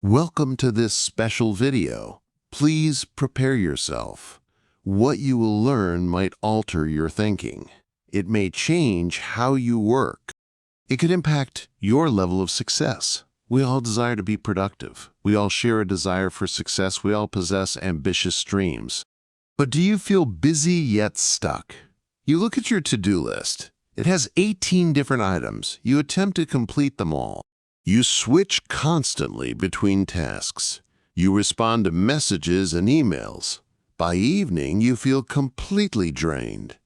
Welcome to this special video. Please prepare yourself. What you will learn might alter your thinking. It may change how you work. It could impact your level of success. We all desire to be productive. We all share a desire for success. We all possess ambitious dreams. But do you feel busy yet stuck? You look at your to-do list. It has 18 different items. You attempt to complete them all. You switch constantly between tasks. You respond to messages and emails. By evening, you feel completely drained.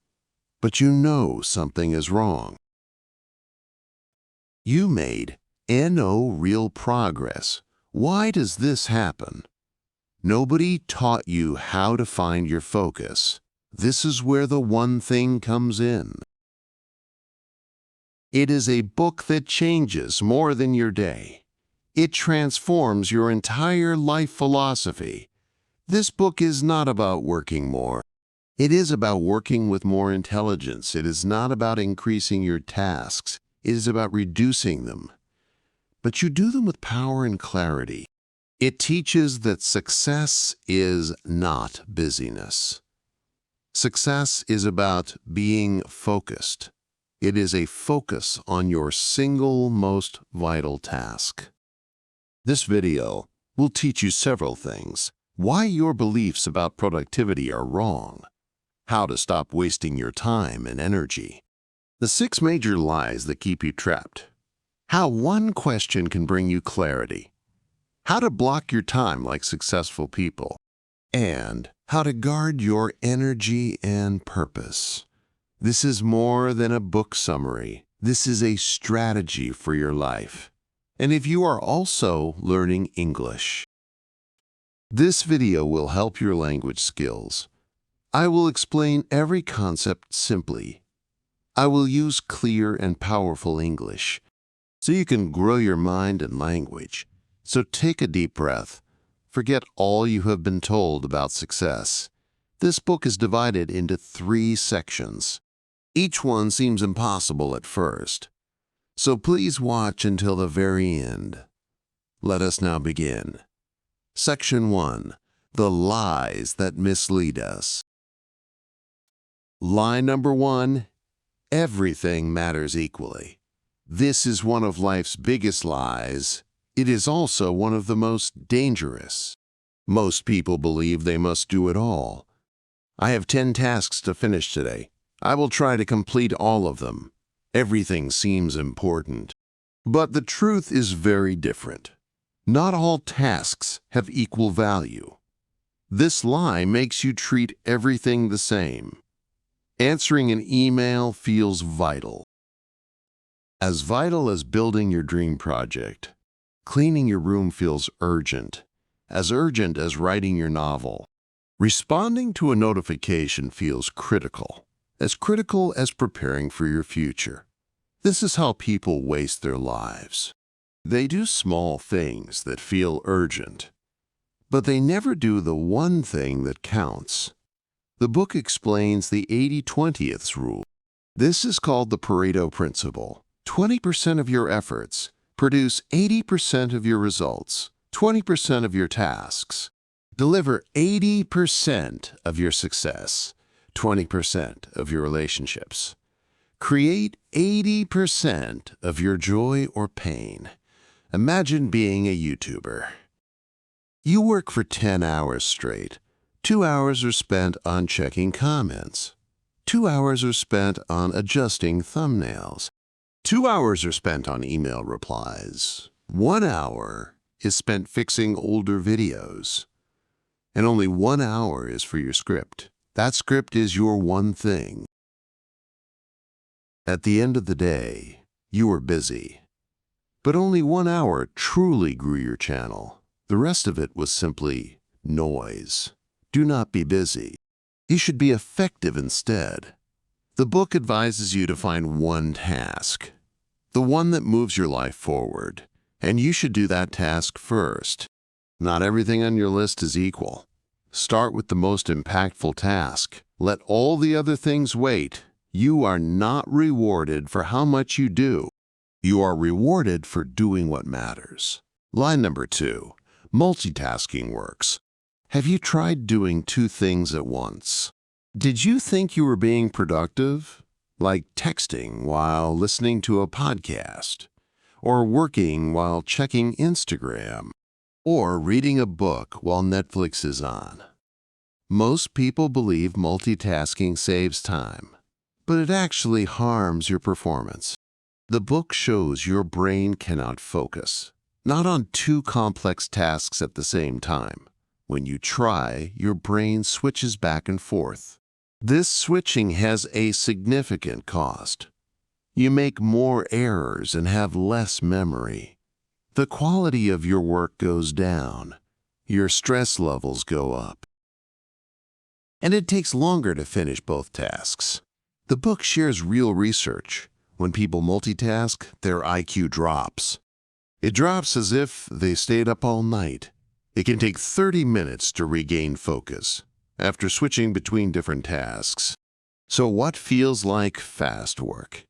But you know something is wrong. You made no real progress. Why does this happen? Nobody taught you how to find your focus. This is where the one thing comes in. It is a book that changes more than your day. It transforms your entire life philosophy. This book is not about working more. It is about working with more intelligence. It is not about increasing your tasks. It is about reducing them. But you do them with power and clarity. It teaches that success is not busyness. Success is about being focused. It is a focus on your single most vital task. This video will teach you several things. Why your beliefs about productivity are wrong. How to stop wasting your time and energy. The 6 major lies that keep you trapped. How one question can bring you clarity. How to block your time like successful people. And how to guard your energy and purpose. This is more than a book summary. This is a strategy for your life. And if you are also learning English, this video will help your language skills. I will explain every concept simply. I will use clear and powerful English so you can grow your mind and language. So take a deep breath. Forget all you have been told about success. This book is divided into 3 sections. Each one seems impossible at first. So please watch until the very end. Let us now begin. Section 1. The lies that mislead us. Lie number 1. Everything matters equally. This is one of life's biggest lies. It is also one of the most dangerous. Most people believe they must do it all. I have 10 tasks to finish today. I will try to complete all of them. Everything seems important. But the truth is very different. Not all tasks have equal value. This lie makes you treat everything the same. Answering an email feels vital. As vital as building your dream project. Cleaning your room feels urgent as writing your novel. Responding to a notification feels critical as preparing for your future. This is how people waste their lives. They do small things that feel urgent, but they never do the one thing that counts. The book explains the 80-20th rule. This is called the Pareto principle. 20% of your efforts produce 80% of your results, 20% of your tasks. Deliver 80% of your success, 20% of your relationships. Create 80% of your joy or pain. Imagine being a YouTuber. You work for 10 hours straight. 2 hours are spent on checking comments. 2 hours are spent on adjusting thumbnails. 2 hours are spent on email replies. 1 hour is spent fixing older videos. And only 1 hour is for your script. That script is your one thing. At the end of the day, you were busy. But only 1 hour truly grew your channel. The rest of it was simply noise. Do not be busy. You should be effective instead. The book advises you to find one task, the one that moves your life forward, and you should do that task first. Not everything on your list is equal. Start with the most impactful task. Let all the other things wait. You are not rewarded for how much you do. You are rewarded for doing what matters. Line number 2. Multitasking works. Have you tried doing two things at once? Did you think you were being productive? Like texting while listening to a podcast, or working while checking Instagram, or reading a book while Netflix is on. Most people believe multitasking saves time, but it actually harms your performance. The book shows your brain cannot focus, not on two complex tasks at the same time. When you try, your brain switches back and forth. This switching has a significant cost. You make more errors and have less memory. The quality of your work goes down. Your stress levels go up. And it takes longer to finish both tasks. The book shares real research. When people multitask, their IQ drops. It drops as if they stayed up all night. It can take 30 minutes to regain focus after switching between different tasks. So what feels like fast work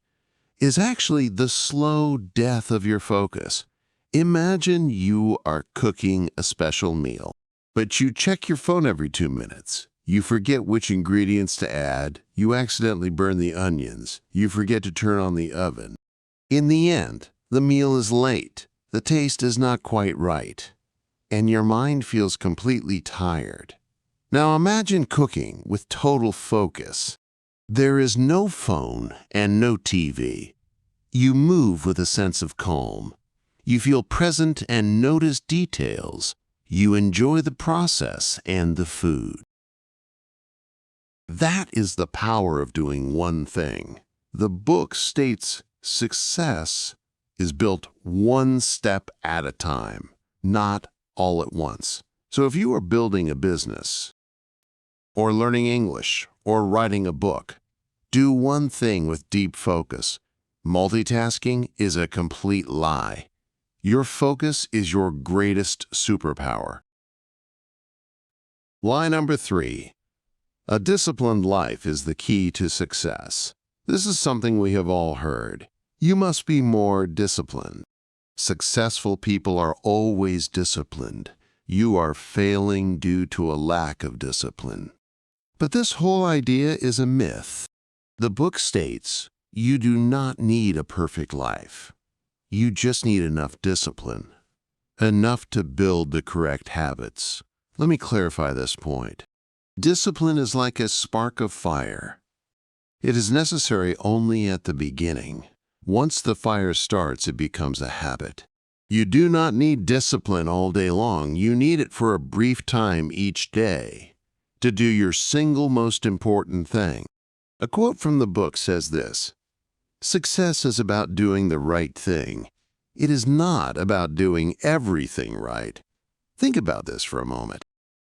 is actually the slow death of your focus. Imagine you are cooking a special meal, but you check your phone every 2 minutes. You forget which ingredients to add, you accidentally burn the onions, you forget to turn on the oven. In the end, the meal is late, the taste is not quite right, and your mind feels completely tired. Now imagine cooking with total focus. There is no phone and no TV. You move with a sense of calm. You feel present and notice details. You enjoy the process and the food. That is the power of doing one thing. The book states success is built one step at a time, not all at once. So if you are building a business, or learning English, or writing a book, do one thing with deep focus. Multitasking is a complete lie. Your focus is your greatest superpower. Lie number 3. A disciplined life is the key to success. This is something we have all heard. You must be more disciplined. Successful people are always disciplined. You are failing due to a lack of discipline. But this whole idea is a myth. The book states you do not need a perfect life. You just need enough discipline, enough to build the correct habits. Let me clarify this point. Discipline is like a spark of fire. It is necessary only at the beginning. Once the fire starts, it becomes a habit. You do not need discipline all day long. You need it for a brief time each day to do your single most important thing. A quote from the book says this: "Success is about doing the right thing. It is not about doing everything right." Think about this for a moment.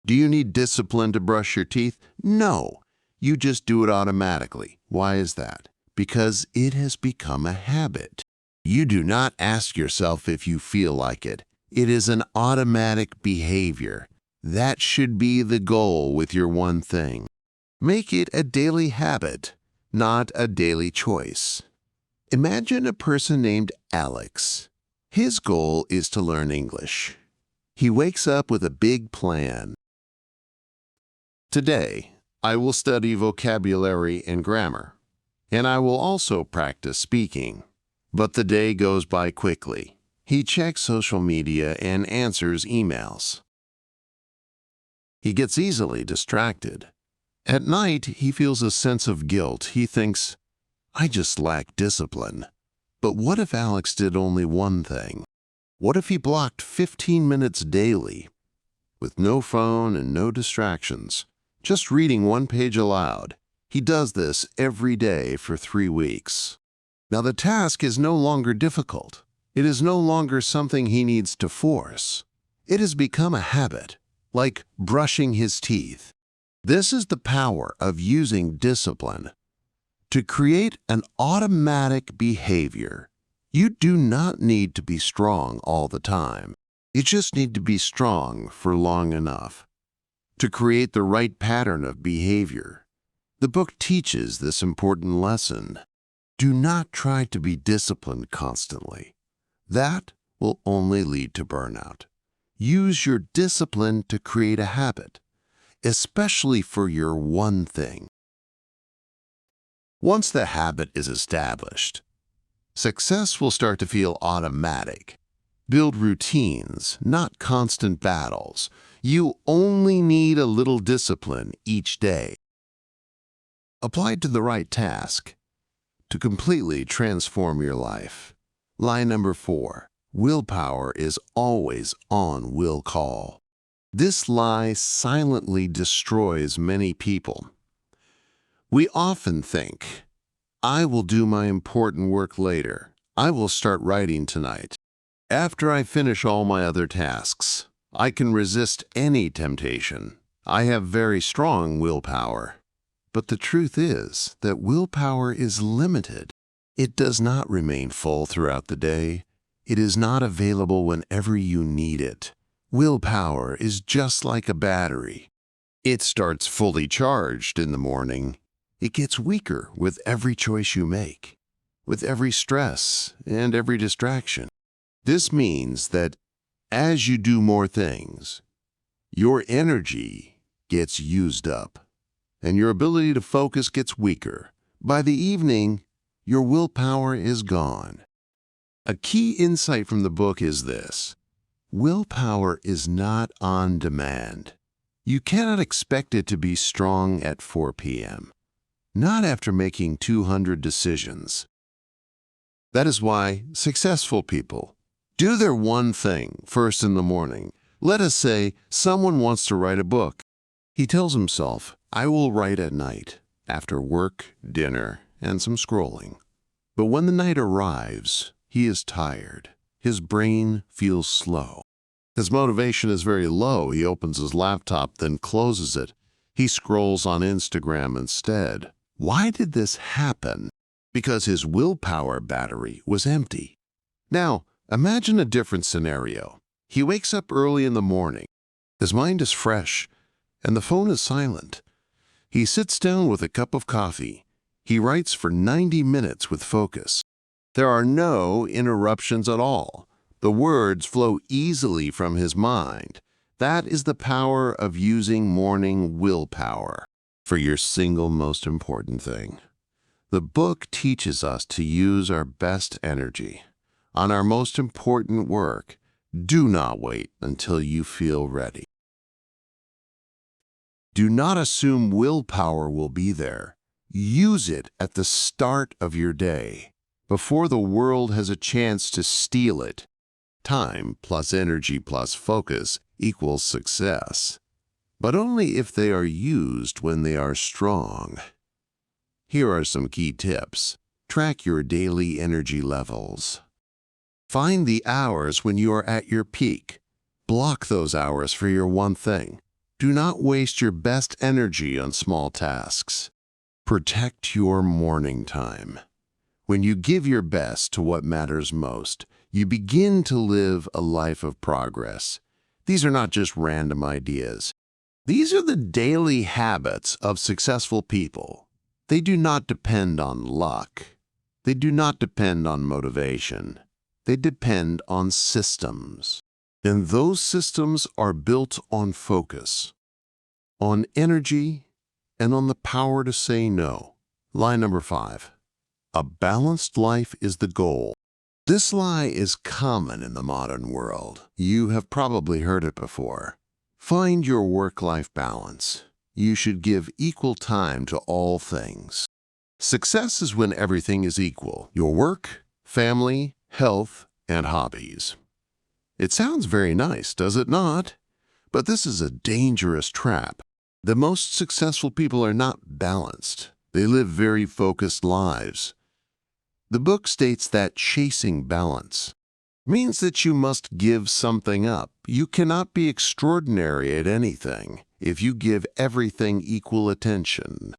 Do you need discipline to brush your teeth? No. You just do it automatically. Why is that? Because it has become a habit. You do not ask yourself if you feel like it. It is an automatic behavior. That should be the goal with your one thing. Make it a daily habit, not a daily choice. Imagine a person named Alex. His goal is to learn English. He wakes up with a big plan. Today, I will study vocabulary and grammar, and I will also practice speaking. But the day goes by quickly. He checks social media and answers emails. He gets easily distracted. At night, he feels a sense of guilt. He thinks, I just lack discipline. But what if Alex did only one thing? What if he blocked 15 minutes daily, with no phone and no distractions, just reading one page aloud? He does this every day for 3 weeks. Now the task is no longer difficult. It is no longer something he needs to force. It has become a habit, like brushing his teeth. This is the power of using discipline to create an automatic behavior. You do not need to be strong all the time. You just need to be strong for long enough to create the right pattern of behavior. The book teaches this important lesson. Do not try to be disciplined constantly. That will only lead to burnout. Use your discipline to create a habit, especially for your one thing. Once the habit is established, success will start to feel automatic. Build routines, not constant battles. You only need a little discipline each day, applied to the right task, to completely transform your life. Lie number 4. Willpower is always on will call. This lie silently destroys many people. We often think, I will do my important work later. I will start writing tonight. After I finish all my other tasks, I can resist any temptation. I have very strong willpower. But the truth is that willpower is limited. It does not remain full throughout the day. It is not available whenever you need it. Willpower is just like a battery. It starts fully charged in the morning. It gets weaker with every choice you make, with every stress and every distraction. This means that as you do more things, your energy gets used up, and your ability to focus gets weaker. By the evening, your willpower is gone. A key insight from the book is this: willpower is not on demand. You cannot expect it to be strong at 4 p.m., not after making 200 decisions. That is why successful people do their one thing first in the morning. Let us say someone wants to write a book. He tells himself, I will write at night, after work, dinner, and some scrolling. But when the night arrives, he is tired. His brain feels slow. His motivation is very low. He opens his laptop, then closes it. He scrolls on Instagram instead. Why did this happen? Because his willpower battery was empty. Now, imagine a different scenario. He wakes up early in the morning. His mind is fresh, and the phone is silent. He sits down with a cup of coffee. He writes for 90 minutes with focus. There are no interruptions at all. The words flow easily from his mind. That is the power of using morning willpower for your single most important thing. The book teaches us to use our best energy on our most important work. Do not wait until you feel ready. Do not assume willpower will be there. Use it at the start of your day, before the world has a chance to steal it. Time plus energy plus focus equals success, but only if they are used when they are strong. Here are some key tips. Track your daily energy levels. Find the hours when you are at your peak. Block those hours for your one thing. Do not waste your best energy on small tasks. Protect your morning time. When you give your best to what matters most, you begin to live a life of progress. These are not just random ideas. These are the daily habits of successful people. They do not depend on luck. They do not depend on motivation. They depend on systems. And those systems are built on focus, on energy, and on the power to say no. Lie number 5. A balanced life is the goal. This lie is common in the modern world. You have probably heard it before. Find your work-life balance. You should give equal time to all things. Success is when everything is equal: your work, family, health, and hobbies. It sounds very nice, does it not? But this is a dangerous trap. The most successful people are not balanced. They live very focused lives. The book states that chasing balance means that you must give something up. You cannot be extraordinary at anything if you give everything equal attention.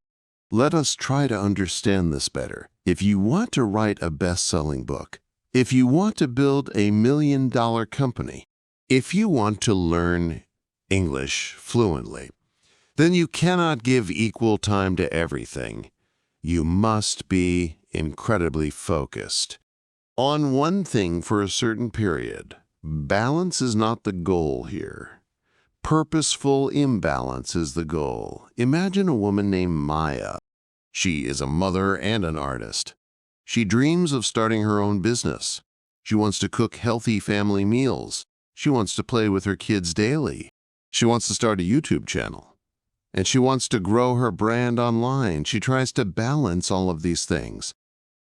Let us try to understand this better. If you want to write a best-selling book, if you want to build a million-dollar company, if you want to learn English fluently, then you cannot give equal time to everything. You must be incredibly focused on one thing for a certain period. Balance is not the goal here. Purposeful imbalance is the goal. Imagine a woman named Maya. She is a mother and an artist. She dreams of starting her own business. She wants to cook healthy family meals. She wants to play with her kids daily. She wants to start a YouTube channel. And she wants to grow her brand online. She tries to balance all of these things.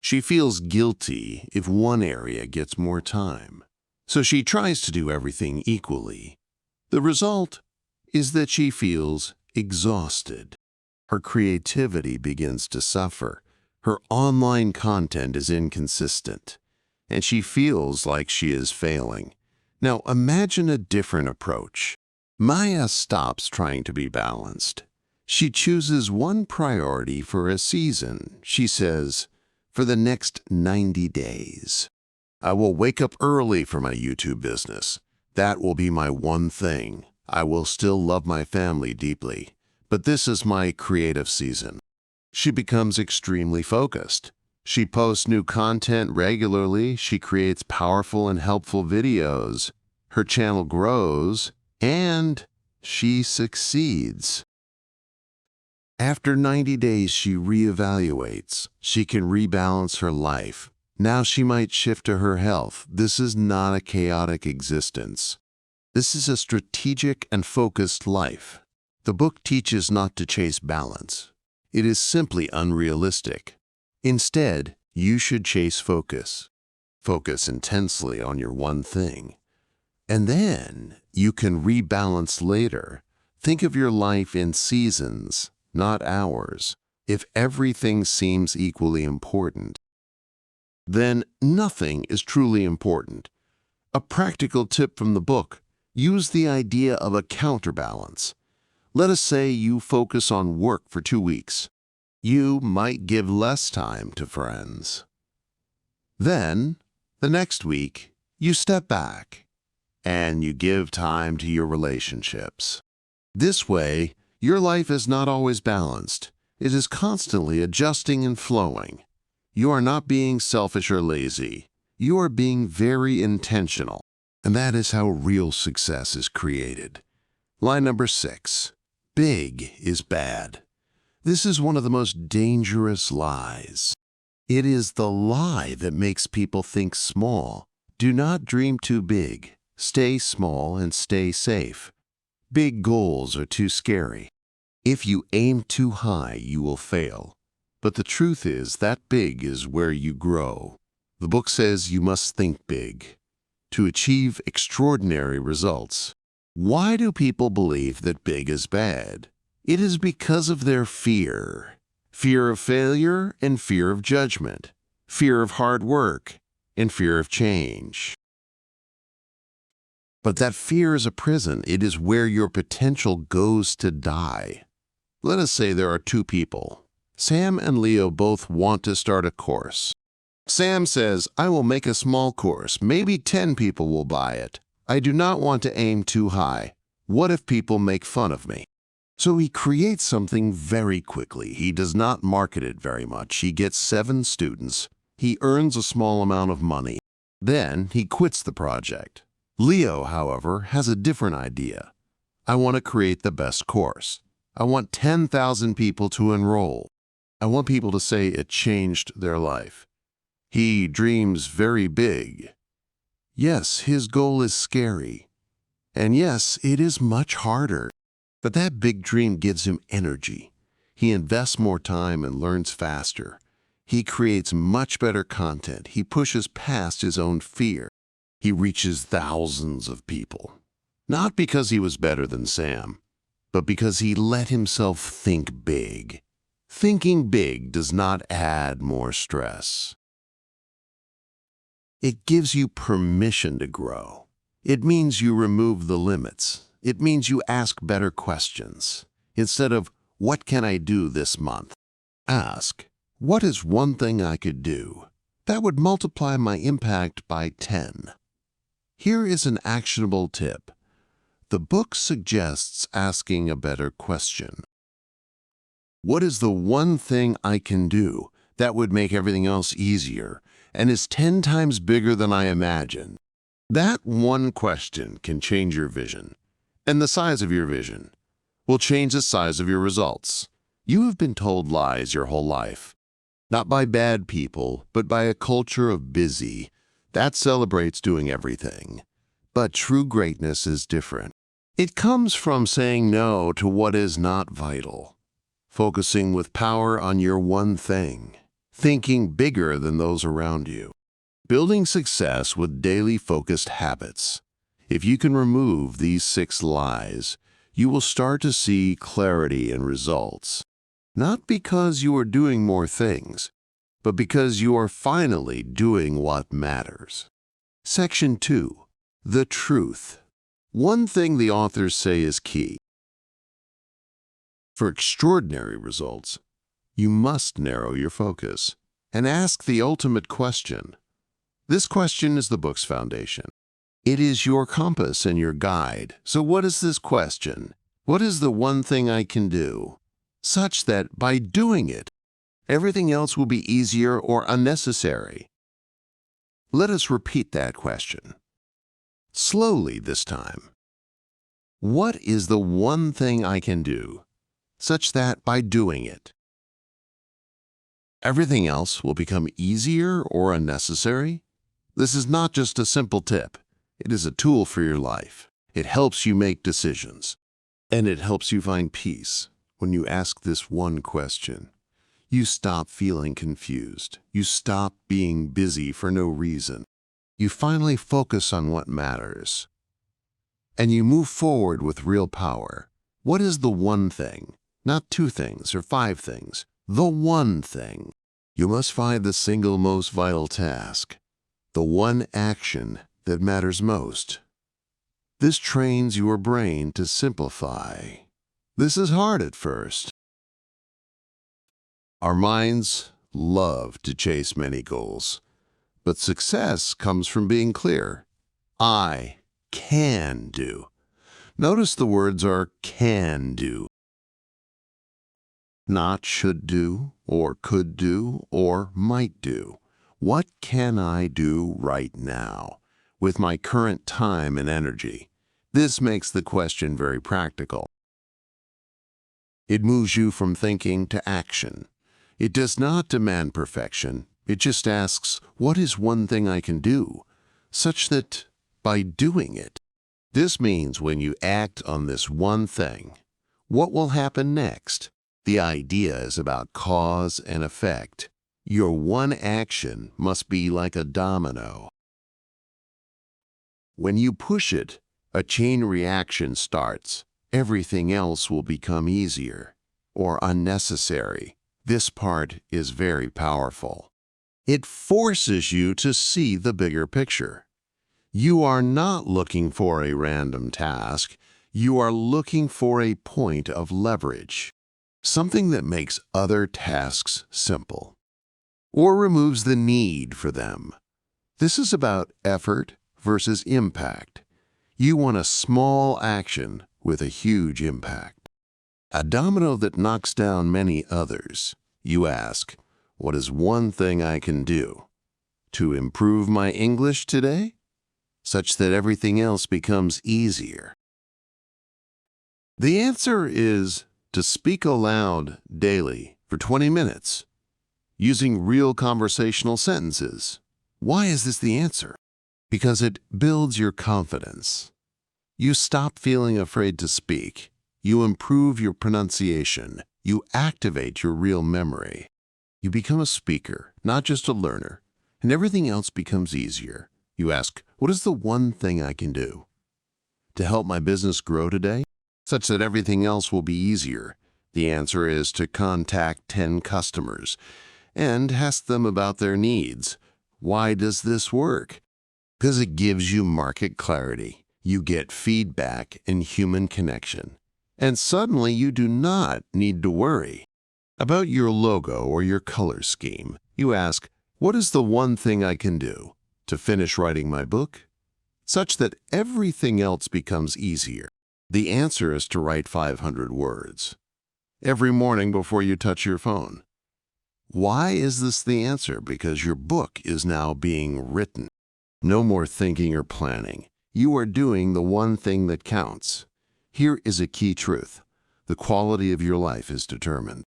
She feels guilty if one area gets more time. So she tries to do everything equally. The result is that she feels exhausted. Her creativity begins to suffer. Her online content is inconsistent, and she feels like she is failing. Now imagine a different approach. Maya stops trying to be balanced. She chooses one priority for a season. She says, for the next 90 days, I will wake up early for my YouTube business. That will be my one thing. I will still love my family deeply, but this is my creative season. She becomes extremely focused. She posts new content regularly. She creates powerful and helpful videos. Her channel grows, and she succeeds. After 90 days, she reevaluates. She can rebalance her life. Now she might shift to her health. This is not a chaotic existence. This is a strategic and focused life. The book teaches not to chase balance. It is simply unrealistic. Instead, you should chase focus. Focus intensely on your one thing. And then you can rebalance later. Think of your life in seasons, not hours. If everything seems equally important, then nothing is truly important. A practical tip from the book: use the idea of a counterbalance. Let us say you focus on work for 2 weeks. You might give less time to friends. Then, the next week, you step back and you give time to your relationships. This way, your life is not always balanced. It is constantly adjusting and flowing. You are not being selfish or lazy. You are being very intentional. And that is how real success is created. Line number 6. Big is bad. This is one of the most dangerous lies. It is the lie that makes people think small. Do not dream too big. Stay small and stay safe. Big goals are too scary. If you aim too high, you will fail. But the truth is that big is where you grow. The book says you must think big to achieve extraordinary results. Why do people believe that big is bad? It is because of their fear. Fear of failure and fear of judgment. Fear of hard work and fear of change. But that fear is a prison. It is where your potential goes to die. Let us say there are 2 people. Sam and Leo both want to start a course. Sam says, I will make a small course. Maybe 10 people will buy it. I do not want to aim too high. What if people make fun of me? So he creates something very quickly. He does not market it very much. He gets 7 students. He earns a small amount of money. Then he quits the project. Leo, however, has a different idea. I want to create the best course. I want 10,000 people to enroll. I want people to say it changed their life. He dreams very big. Yes, his goal is scary. And yes, it is much harder. But that big dream gives him energy. He invests more time and learns faster. He creates much better content. He pushes past his own fear. He reaches thousands of people. Not because he was better than Sam, but because he let himself think big. Thinking big does not add more stress. It gives you permission to grow. It means you remove the limits. It means you ask better questions. Instead of, what can I do this month? Ask, what is one thing I could do that would multiply my impact by 10? Here is an actionable tip. The book suggests asking a better question. What is the one thing I can do that would make everything else easier and is 10 times bigger than I imagined? That one question can change your vision, and the size of your vision will change the size of your results. You have been told lies your whole life, not by bad people, but by a culture of busy that celebrates doing everything. But true greatness is different. It comes from saying no to what is not vital, focusing with power on your one thing, thinking bigger than those around you, building success with daily focused habits. If you can remove these 6 lies, you will start to see clarity and results. Not because you are doing more things, but because you are finally doing what matters. Section 2. The truth. One thing the authors say is key. For extraordinary results, you must narrow your focus and ask the ultimate question. This question is the book's foundation. It is your compass and your guide. So what is this question? What is the one thing I can do? Such that by doing it, everything else will be easier or unnecessary. Let us repeat that question. Slowly this time. What is the one thing I can do, such that by doing it, everything else will become easier or unnecessary? This is not just a simple tip. It is a tool for your life. It helps you make decisions, and it helps you find peace when you ask this one question. You stop feeling confused. You stop being busy for no reason. You finally focus on what matters, and you move forward with real power. What is the one thing? Not 2 things or 5 things. The one thing. You must find the single most vital task, the one action that matters most. This trains your brain to simplify. This is hard at first. Our minds love to chase many goals, but success comes from being clear. I can do. Notice the words are can do, not should do, or could do, or might do. What can I do right now with my current time and energy? This makes the question very practical. It moves you from thinking to action. It does not demand perfection. It just asks, what is one thing I can do, such that by doing it. This means when you act on this one thing, what will happen next? The idea is about cause and effect. Your one action must be like a domino. When you push it, a chain reaction starts. Everything else will become easier or unnecessary. This part is very powerful. It forces you to see the bigger picture. You are not looking for a random task. You are looking for a point of leverage, something that makes other tasks simple or removes the need for them. This is about effort versus impact. You want a small action with a huge impact, a domino that knocks down many others. You ask, what is one thing I can do to improve my English today, such that everything else becomes easier? The answer is to speak aloud daily for 20 minutes, using real conversational sentences. Why is this the answer? Because it builds your confidence. You stop feeling afraid to speak. You improve your pronunciation. You activate your real memory. You become a speaker, not just a learner, and everything else becomes easier. You ask, what is the one thing I can do to help my business grow today, such that everything else will be easier? The answer is to contact 10 customers and ask them about their needs. Why does this work? Because it gives you market clarity. You get feedback and human connection. And suddenly you do not need to worry about your logo or your color scheme. You ask, what is the one thing I can do to finish writing my book, such that everything else becomes easier? The answer is to write 500 words every morning before you touch your phone. Why is this the answer? Because your book is now being written. No more thinking or planning. You are doing the one thing that counts. Here is a key truth. The quality of your life is determined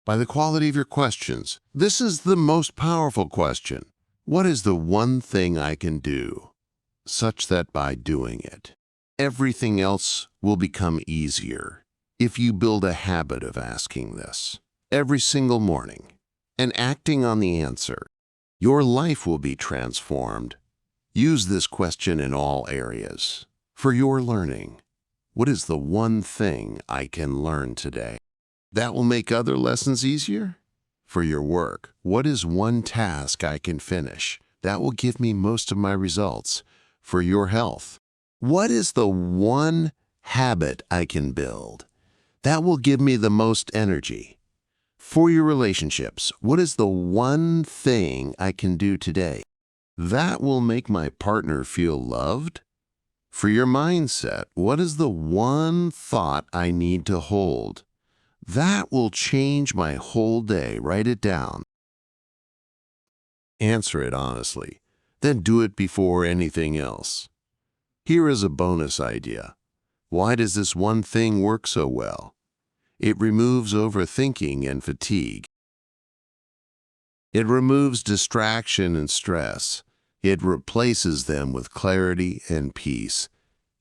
by the quality of your questions. This is the most powerful question. What is the one thing I can do, such that by doing it, everything else will become easier? If you build a habit of asking this every single morning and acting on the answer, your life will be transformed. Use this question in all areas. For your learning, what is the one thing I can learn today? That will make other lessons easier. For your work, what is one task I can finish? That will give me most of my results. For your health, what is the one habit I can build? That will give me the most energy. For your relationships, what is the one thing I can do today? That will make my partner feel loved. For your mindset, what is the one thought I need to hold? That will change my whole day. Write it down. Answer it honestly. Then do it before anything else. Here is a bonus idea. Why does this one thing work so well? It removes overthinking and fatigue. It removes distraction and stress. It replaces them with clarity and peace.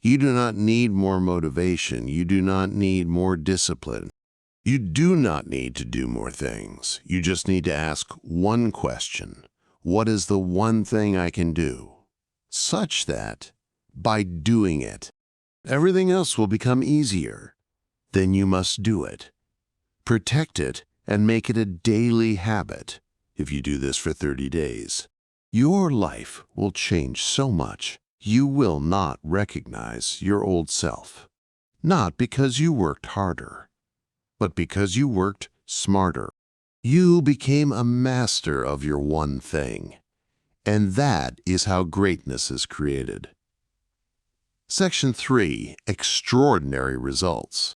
You do not need more motivation. You do not need more discipline. You do not need to do more things. You just need to ask one question. What is the one thing I can do? Such that, by doing it, everything else will become easier. Then you must do it. Protect it and make it a daily habit. If you do this for 30 days, your life will change so much. You will not recognize your old self. Not because you worked harder, but because you worked smarter. You became a master of your one thing. And that is how greatness is created. Section 3, Extraordinary Results.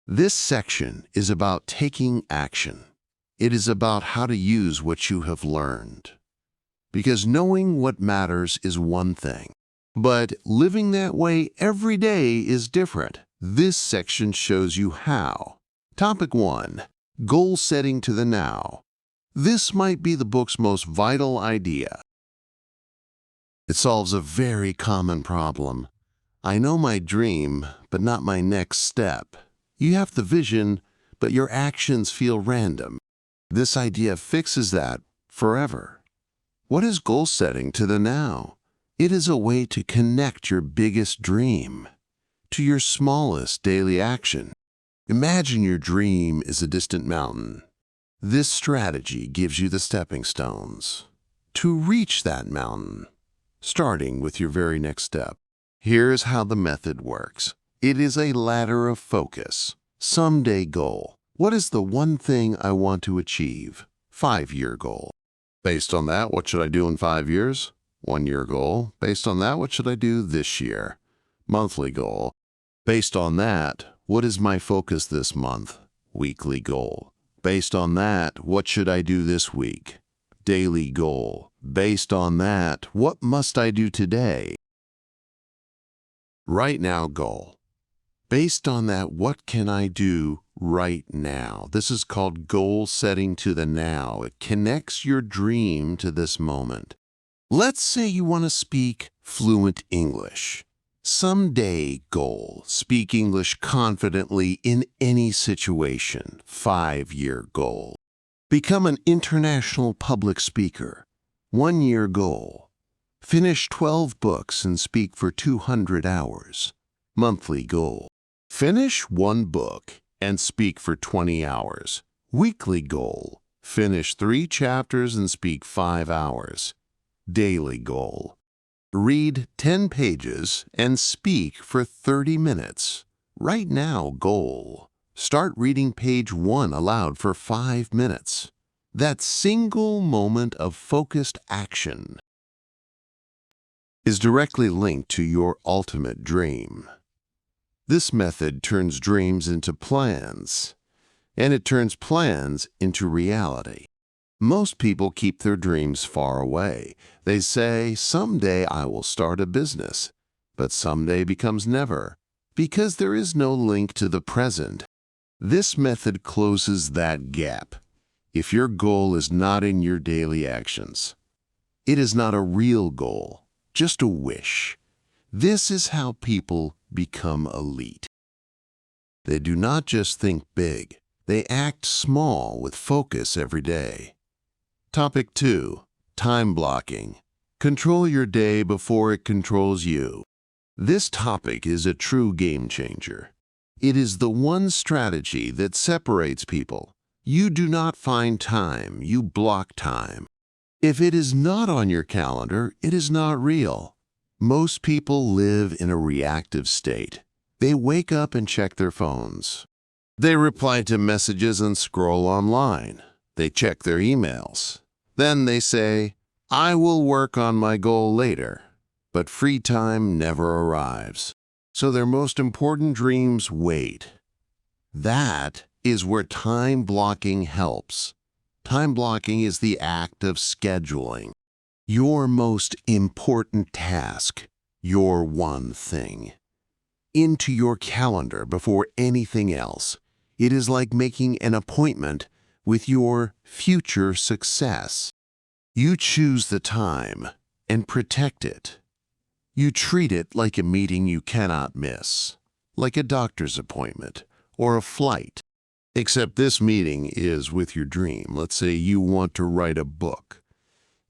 This section is about taking action. It is about how to use what you have learned. Because knowing what matters is one thing, but living that way every day is different. This section shows you how. Topic 1. Goal setting to the now. This might be the book's most vital idea. It solves a very common problem. I know my dream, but not my next step. You have the vision, but your actions feel random. This idea fixes that forever. What is goal setting to the now? It is a way to connect your biggest dream to your smallest daily action. Imagine your dream is a distant mountain. This strategy gives you the stepping stones to reach that mountain, starting with your very next step. Here's how the method works. It is a ladder of focus. Someday goal. What is the one thing I want to achieve? 5-year goal. Based on that, what should I do in 5 years? 1-year goal. Based on that, what should I do this year? Monthly goal. Based on that, what is my focus this month? Weekly goal. Based on that, what should I do this week? Daily goal. Based on that, what must I do today? Right now goal. Based on that, what can I do right now? This is called goal setting to the now. It connects your dream to this moment. Let's say you want to speak fluent English. Someday goal. Speak English confidently in any situation. 5-year goal. Become an international public speaker. 1-year goal. Finish 12 books and speak for 200 hours. Monthly goal. Finish 1 book and speak for 20 hours. Weekly goal. Finish 3 chapters and speak 5 hours. Daily goal. Read 10 pages and speak for 30 minutes. Right now goal. Start reading page 1 aloud for 5 minutes. That single moment of focused action is directly linked to your ultimate dream. This method turns dreams into plans, and it turns plans into reality. Most people keep their dreams far away. They say, someday I will start a business. But someday becomes never, because there is no link to the present. This method closes that gap. If your goal is not in your daily actions, it is not a real goal, just a wish. This is how people become elite. They do not just think big, they act small with focus every day. Topic 2. Time blocking. Control your day before it controls you. This topic is a true game changer. It is the one strategy that separates people. You do not find time, you block time. If it is not on your calendar, it is not real. Most people live in a reactive state. They wake up and check their phones. They reply to messages and scroll online. They check their emails. Then they say, I will work on my goal later. But free time never arrives. So their most important dreams wait. That is where time blocking helps. Time blocking is the act of scheduling your most important task, your one thing, into your calendar before anything else. It is like making an appointment with your future success. You choose the time and protect it. You treat it like a meeting you cannot miss, like a doctor's appointment or a flight. Except this meeting is with your dream. Let's say you want to write a book.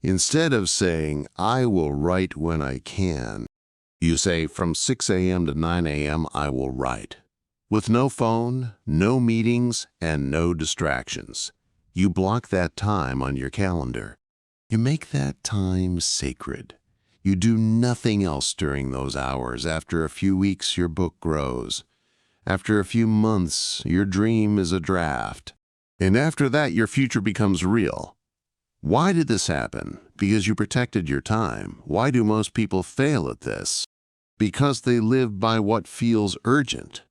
Instead of saying, I will write when I can, you say, from 6 a.m. to 9 a.m. I will write. With no phone, no meetings, and no distractions. You block that time on your calendar. You make that time sacred. You do nothing else during those hours. After a few weeks, your book grows. After a few months, your dream is a draft. And after that, your future becomes real. Why did this happen? Because you protected your time. Why do most people fail at this? Because they live by what feels urgent,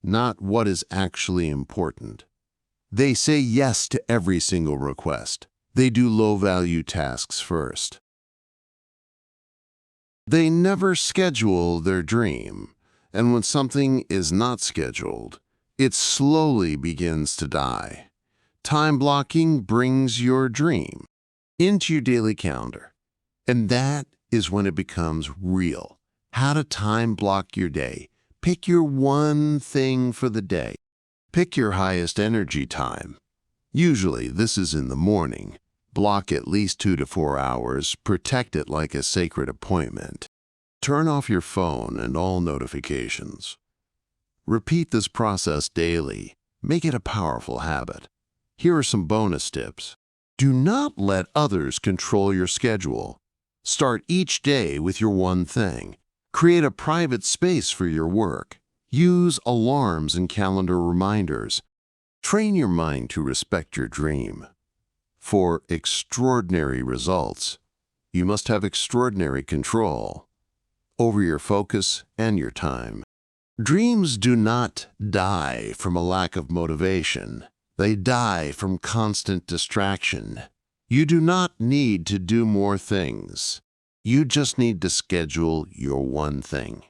not what is actually important. They say yes to every single request. They do low-value tasks first. They never schedule their dream, and when something is not scheduled, it slowly begins to die. Time blocking brings your dream into your daily calendar, and that is when it becomes real. How to time block your day. Pick your one thing for the day. Pick your highest energy time. Usually this is in the morning. Block at least 2 to 4 hours. Protect it like a sacred appointment. Turn off your phone and all notifications. Repeat this process daily. Make it a powerful habit. Here are some bonus tips. Do not let others control your schedule. Start each day with your one thing. Create a private space for your work. Use alarms and calendar reminders. Train your mind to respect your dream. For extraordinary results, you must have extraordinary control over your focus and your time. Dreams do not die from a lack of motivation. They die from constant distraction. You do not need to do more things. You just need to schedule your one thing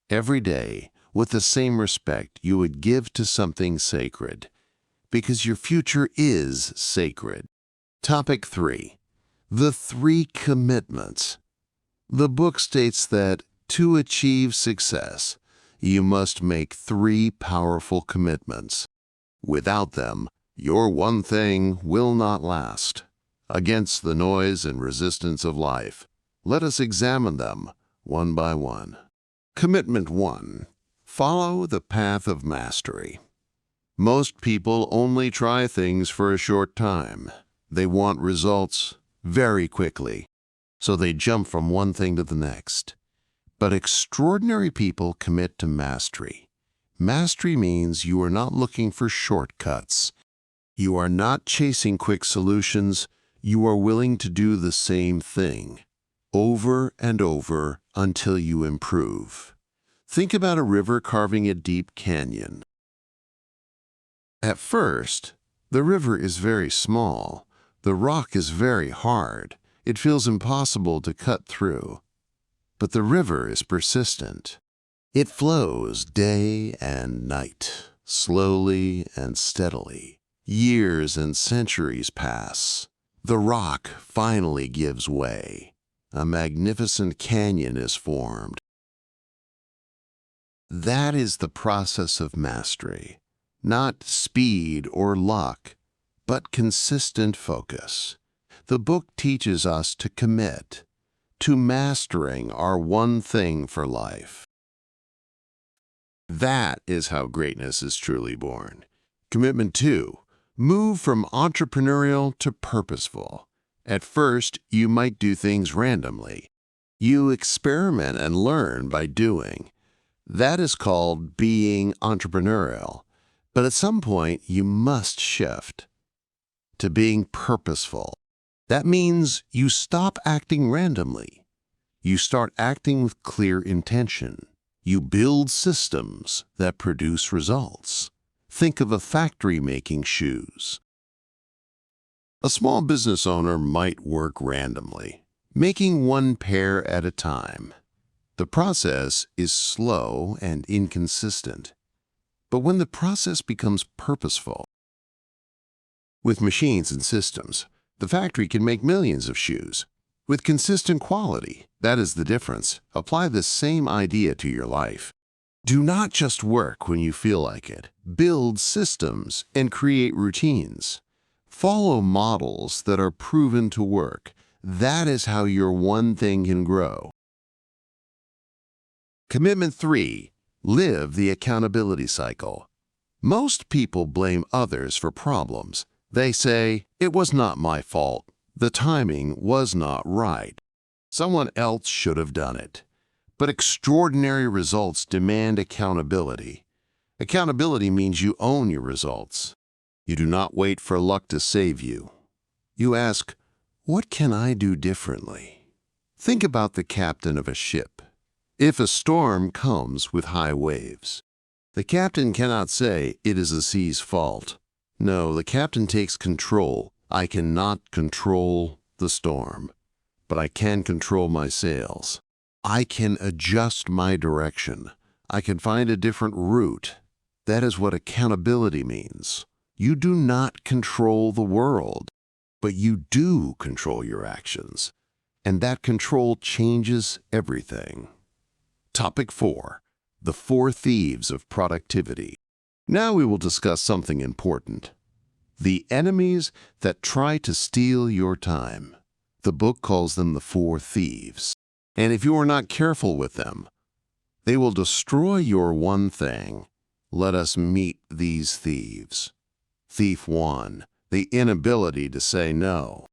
every day with the same respect you would give to something sacred, because your future is sacred. Topic 3. The 3 commitments. The book states that to achieve success, you must make 3 powerful commitments. Without them, your one thing will not last. Against the noise and resistance of life, let us examine them one by one. Commitment 1. Follow the path of mastery. Most people only try things for a short time. They want results very quickly, so they jump from one thing to the next. But extraordinary people commit to mastery. Mastery means you are not looking for shortcuts. You are not chasing quick solutions. You are willing to do the same thing over and over until you improve. Think about a river carving a deep canyon. At first, the river is very small, The rock is very hard. It feels impossible to cut through. But the river is persistent. It flows day and night, slowly and steadily. Years and centuries pass. The rock finally gives way. A magnificent canyon is formed. That is the process of mastery. Not speed or luck, but consistent focus. The book teaches us to commit to mastering our one thing for life. That is how greatness is truly born. Commitment 2. Move from entrepreneurial to purposeful. At first, you might do things randomly. You experiment and learn by doing. That is called being entrepreneurial. But at some point, you must shift to being purposeful. That means you stop acting randomly. You start acting with clear intention. You build systems that produce results. Think of a factory making shoes. A small business owner might work randomly, making one pair at a time. The process is slow and inconsistent. But when the process becomes purposeful, with machines and systems, the factory can make millions of shoes. With consistent quality, that is the difference. Apply the same idea to your life. Do not just work when you feel like it. Build systems and create routines. Follow models that are proven to work. That is how your one thing can grow. Commitment 3. Live the accountability cycle. Most people blame others for problems. They say, "It was not my fault. The timing was not right. Someone else should have done it." But extraordinary results demand accountability. Accountability means you own your results. You do not wait for luck to save you. You ask, "What can I do differently?" Think about the captain of a ship. If a storm comes with high waves, the captain cannot say, "It is the sea's fault." No, the captain takes control. I cannot control the storm, but I can control my sails. I can adjust my direction. I can find a different route. That is what accountability means. You do not control the world, but you do control your actions, and that control changes everything. Topic 4. The 4 thieves of productivity. Now we will discuss something important. The enemies that try to steal your time. The book calls them the 4 thieves. And if you are not careful with them, they will destroy your one thing. Let us meet these thieves. Thief 1. The inability to say no.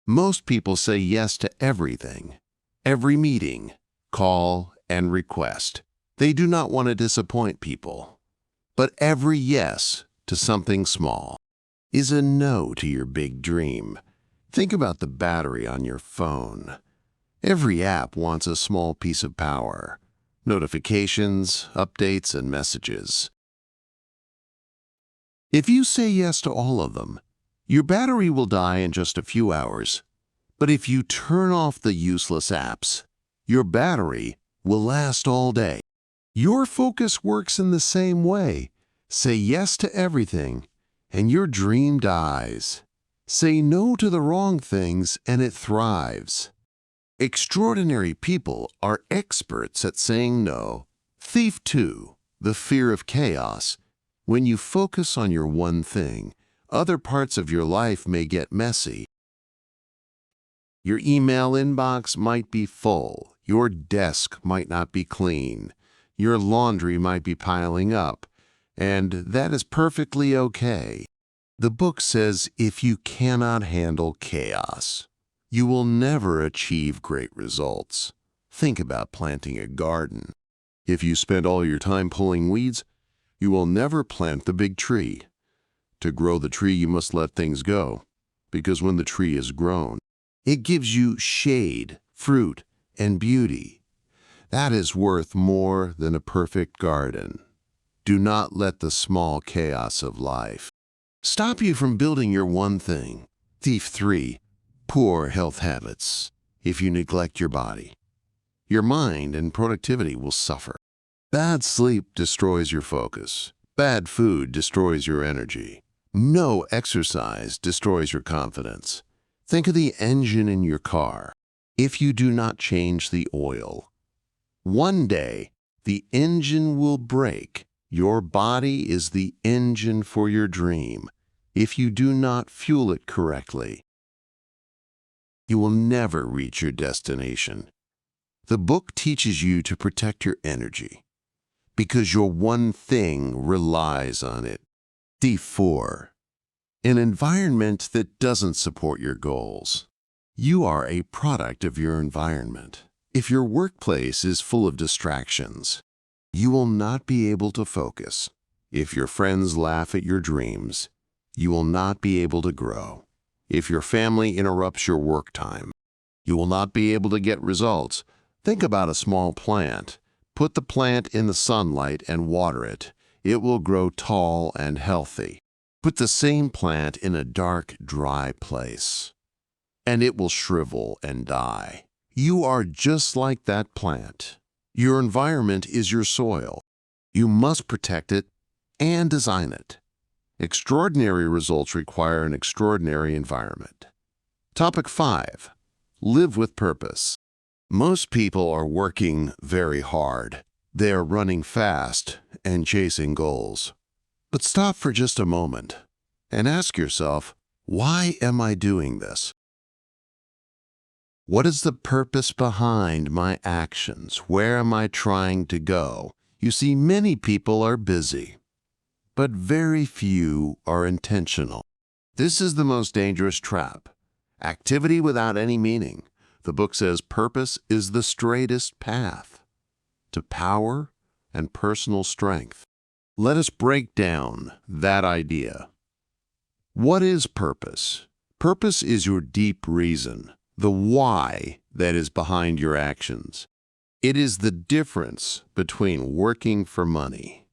Most people say yes to everything. Every meeting, call, and request. They do not want to disappoint people. But every yes to something small is a no to your big dream. Think about the battery on your phone. Every app wants a small piece of power. Notifications, updates, and messages. If you say yes to all of them, your battery will die in just a few hours. But if you turn off the useless apps, your battery will last all day. Your focus works in the same way. Say yes to everything, and your dream dies. Say no to the wrong things, and it thrives. Extraordinary people are experts at saying no. Thief 2. The fear of chaos. When you focus on your one thing, other parts of your life may get messy. Your email inbox might be full. Your desk might not be clean. Your laundry might be piling up. And that is perfectly okay. The book says if you cannot handle chaos, you will never achieve great results. Think about planting a garden. If you spend all your time pulling weeds, you will never plant the big tree. To grow the tree, you must let things go, because when the tree is grown, it gives you shade, fruit, and beauty. That is worth more than a perfect garden. Do not let the small chaos of life stop you from building your one thing. Thief 3. Poor health habits. If you neglect your body, your mind and productivity will suffer. Bad sleep destroys your focus. Bad food destroys your energy. No exercise destroys your confidence. Think of the engine in your car. If you do not change the oil, one day the engine will break. Your body is the engine for your dream. If you do not fuel it correctly, you will never reach your destination. The book teaches you to protect your energy because your one thing relies on it. D4. An environment that doesn't support your goals. You are a product of your environment. If your workplace is full of distractions, you will not be able to focus. If your friends laugh at your dreams, you will not be able to grow. If your family interrupts your work time, you will not be able to get results. Think about a small plant. Put the plant in the sunlight and water it. It will grow tall and healthy. Put the same plant in a dark, dry place, and it will shrivel and die. You are just like that plant. Your environment is your soil. You must protect it and design it. Extraordinary results require an extraordinary environment. Topic 5. Live with purpose. Most people are working very hard. They are running fast and chasing goals. But stop for just a moment and ask yourself, why am I doing this? What is the purpose behind my actions? Where am I trying to go? You see, many people are busy, but very few are intentional. This is the most dangerous trap. Activity without any meaning. The book says purpose is the straightest path to power and personal strength. Let us break down that idea. What is purpose? Purpose is your deep reason, the why that is behind your actions. It is the difference between working for money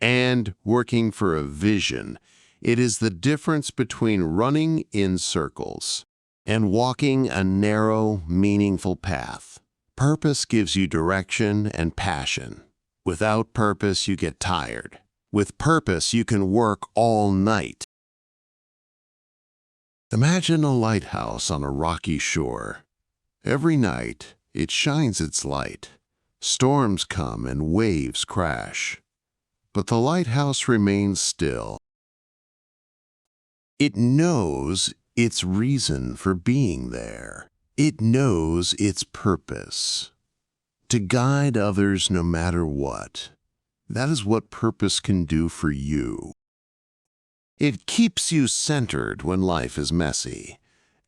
and working for a vision. It is the difference between running in circles and walking a narrow, meaningful path. Purpose gives you direction and passion. Without purpose, you get tired. With purpose, you can work all night. Imagine a lighthouse on a rocky shore. Every night, it shines its light. Storms come and waves crash. But the lighthouse remains still. It knows its reason for being there. It knows its purpose. To guide others no matter what. That is what purpose can do for you. It keeps you centered when life is messy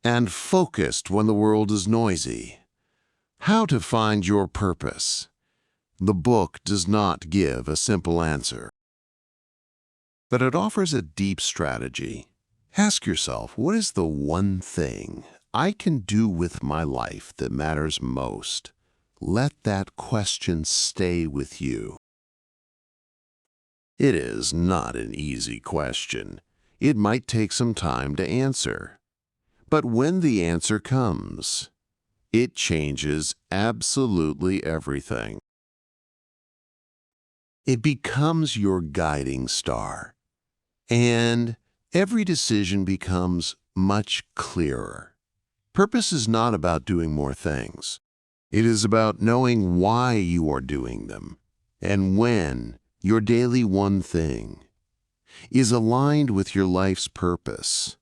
and focused when the world is noisy. How to find your purpose? The book does not give a simple answer, but it offers a deep strategy. Ask yourself, what is the one thing I can do with my life that matters most? Let that question stay with you. It is not an easy question. It might take some time to answer. But when the answer comes, it changes absolutely everything. It becomes your guiding star, and every decision becomes much clearer. Purpose is not about doing more things. It is about knowing why you are doing them, and when your daily one thing is aligned with your life's purpose.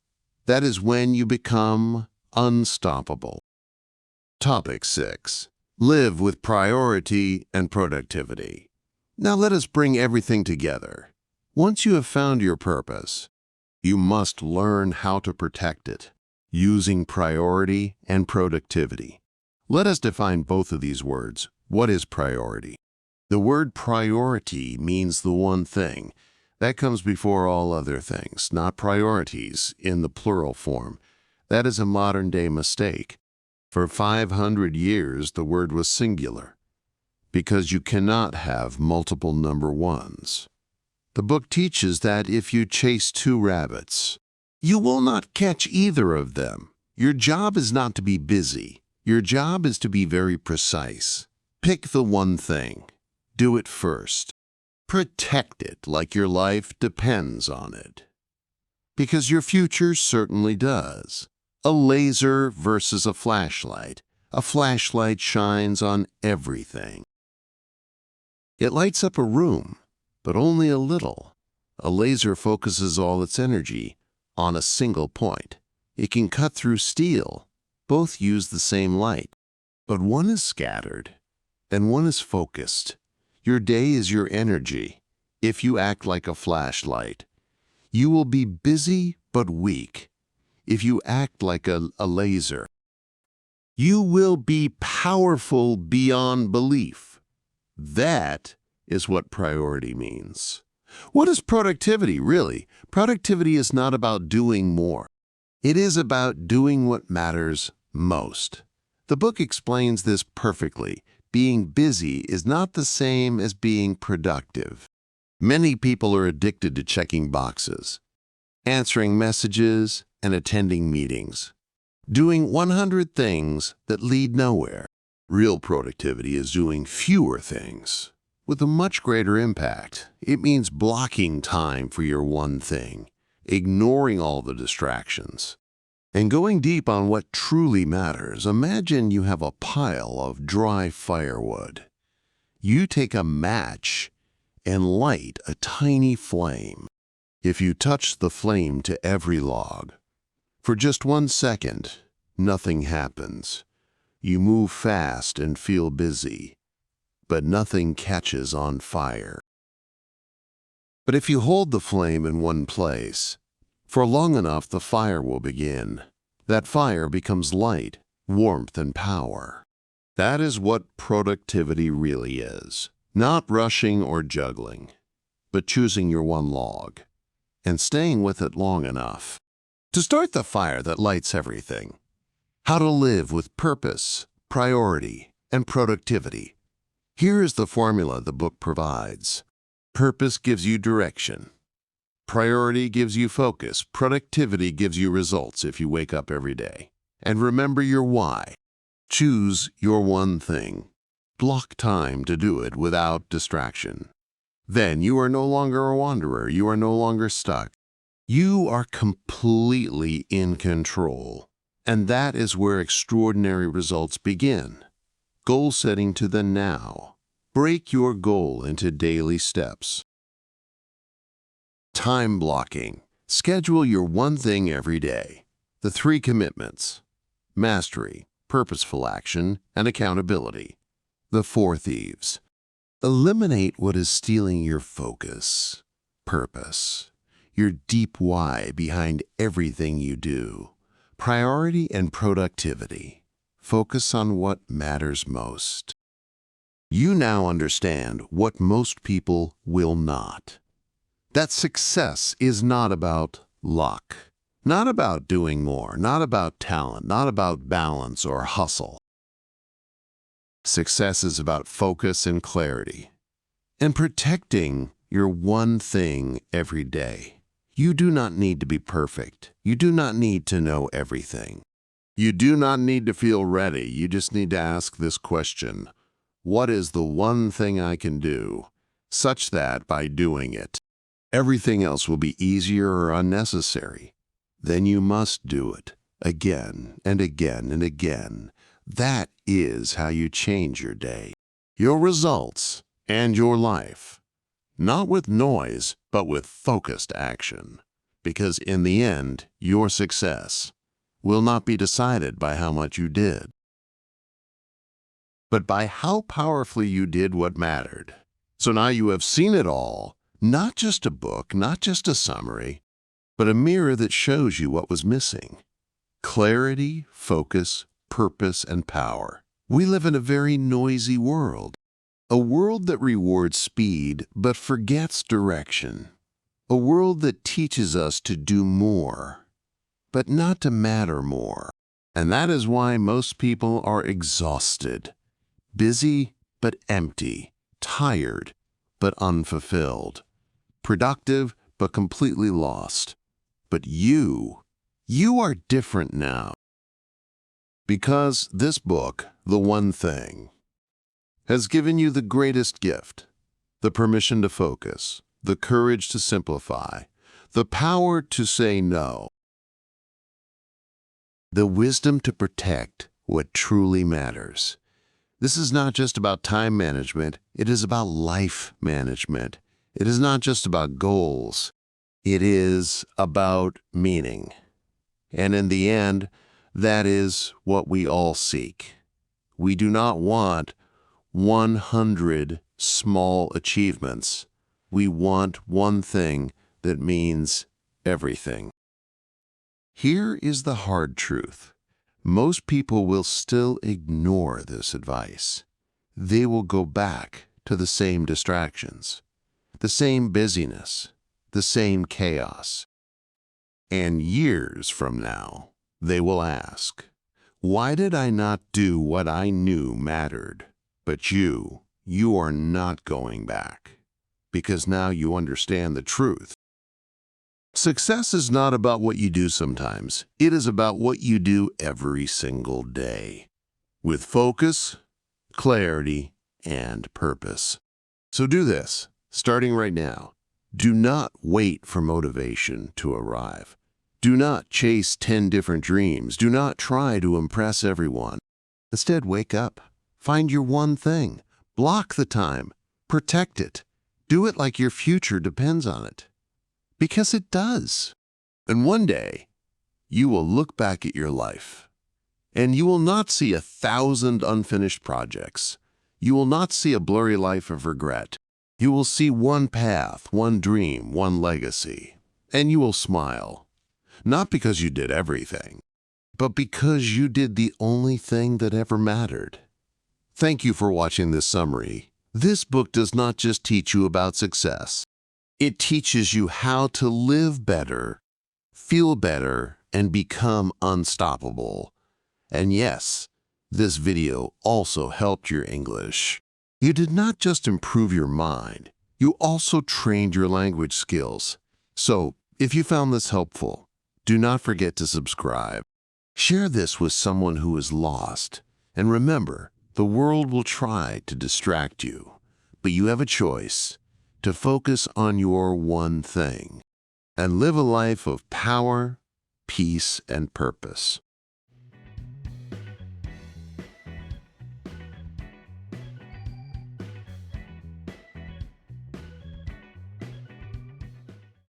That is when you become unstoppable. Topic 6. Live with priority and productivity. Now let us bring everything together. Once you have found your purpose, you must learn how to protect it, using priority and productivity. Let us define both of these words. What is priority? The word priority means the one thing. That comes before all other things, not priorities in the plural form. That is a modern-day mistake. For 500 years, the word was singular, because you cannot have multiple number ones. The book teaches that if you chase two rabbits, You will not catch either of them. Your job is not to be busy. Your job is to be very precise. Pick the one thing. Do it first. Protect it like your life depends on it. Because your future certainly does. A laser versus a flashlight. A flashlight shines on everything. It lights up a room, but only a little. A laser focuses all its energy on a single point. It can cut through steel. Both use the same light, but one is scattered and one is focused. Your day is your energy. If you act like a flashlight, you will be busy but weak. If you act like a laser, you will be powerful beyond belief. That is what priority means. What is productivity, really? Productivity is not about doing more. It is about doing what matters most. The book explains this perfectly. Being busy is not the same as being productive. Many people are addicted to checking boxes, answering messages, and attending meetings, doing 100 things that lead nowhere. Real productivity is doing fewer things with a much greater impact. It means blocking time for your one thing, ignoring all the distractions, and going deep on what truly matters. Imagine you have a pile of dry firewood. You take a match and light a tiny flame. If you touch the flame to every log, for just 1 second, nothing happens. You move fast and feel busy, but nothing catches on fire. But if you hold the flame in one place, for long enough the fire will begin. That fire becomes light, warmth, and power. That is what productivity really is. Not rushing or juggling, but choosing your one log and staying with it long enough to start the fire that lights everything. How to live with purpose, priority, and productivity. Here is the formula the book provides. Purpose gives you direction. Priority gives you focus. Productivity gives you results if you wake up every day. And remember your why. Choose your one thing. Block time to do it without distraction. Then you are no longer a wanderer. You are no longer stuck. You are completely in control. And that is where extraordinary results begin. Goal setting to the now. Break your goal into daily steps. Time blocking. Schedule your one thing every day. The 3 commitments: mastery, purposeful action, and accountability. The 4 thieves. Eliminate what is stealing your focus, purpose, your deep why behind everything you do. Priority and productivity. Focus on what matters most. You now understand what most people will not. That success is not about luck, not about doing more, not about talent, not about balance or hustle. Success is about focus and clarity, and protecting your one thing every day. You do not need to be perfect. You do not need to know everything. You do not need to feel ready. You just need to ask this question: what is the one thing I can do, such that by doing it, everything else will be easier or unnecessary? Then you must do it again and again and again. That is how you change your day, your results, and your life. Not with noise, but with focused action. Because in the end, your success will not be decided by how much you did, but by how powerfully you did what mattered. So now you have seen it all, not just a book, not just a summary, but a mirror that shows you what was missing. Clarity, focus, purpose, and power. We live in a very noisy world. A world that rewards speed but forgets direction. A world that teaches us to do more, but not to matter more. And that is why most people are exhausted, busy but empty, tired but unfulfilled, productive but completely lost. But you are different now. Because this book, The One Thing, has given you the greatest gift, the permission to focus, the courage to simplify, the power to say no, the wisdom to protect what truly matters. This is not just about time management, it is about life management. It is not just about goals, it is about meaning. And in the end, that is what we all seek. We do not want 100 small achievements. We want one thing that means everything. Here is the hard truth. Most people will still ignore this advice. They will go back to the same distractions, the same busyness, the same chaos. And years from now, they will ask, why did I not do what I knew mattered? But you are not going back, because now you understand the truth. Success is not about what you do sometimes. It is about what you do every single day, with focus, clarity, and purpose. So do this, starting right now. Do not wait for motivation to arrive. Do not chase 10 different dreams. Do not try to impress everyone. Instead, wake up. Find your one thing. Block the time. Protect it. Do it like your future depends on it. Because it does. And one day, you will look back at your life, and you will not see 1,000 unfinished projects. You will not see a blurry life of regret. You will see one path, one dream, one legacy. And you will smile. Not because you did everything, but because you did the only thing that ever mattered. Thank you for watching this summary. This book does not just teach you about success. It teaches you how to live better, feel better, and become unstoppable. And yes, this video also helped your English. You did not just improve your mind, you also trained your language skills. So, if you found this helpful, do not forget to subscribe. Share this with someone who is lost. And remember, the world will try to distract you, but you have a choice to focus on your one thing and live a life of power, peace, and purpose.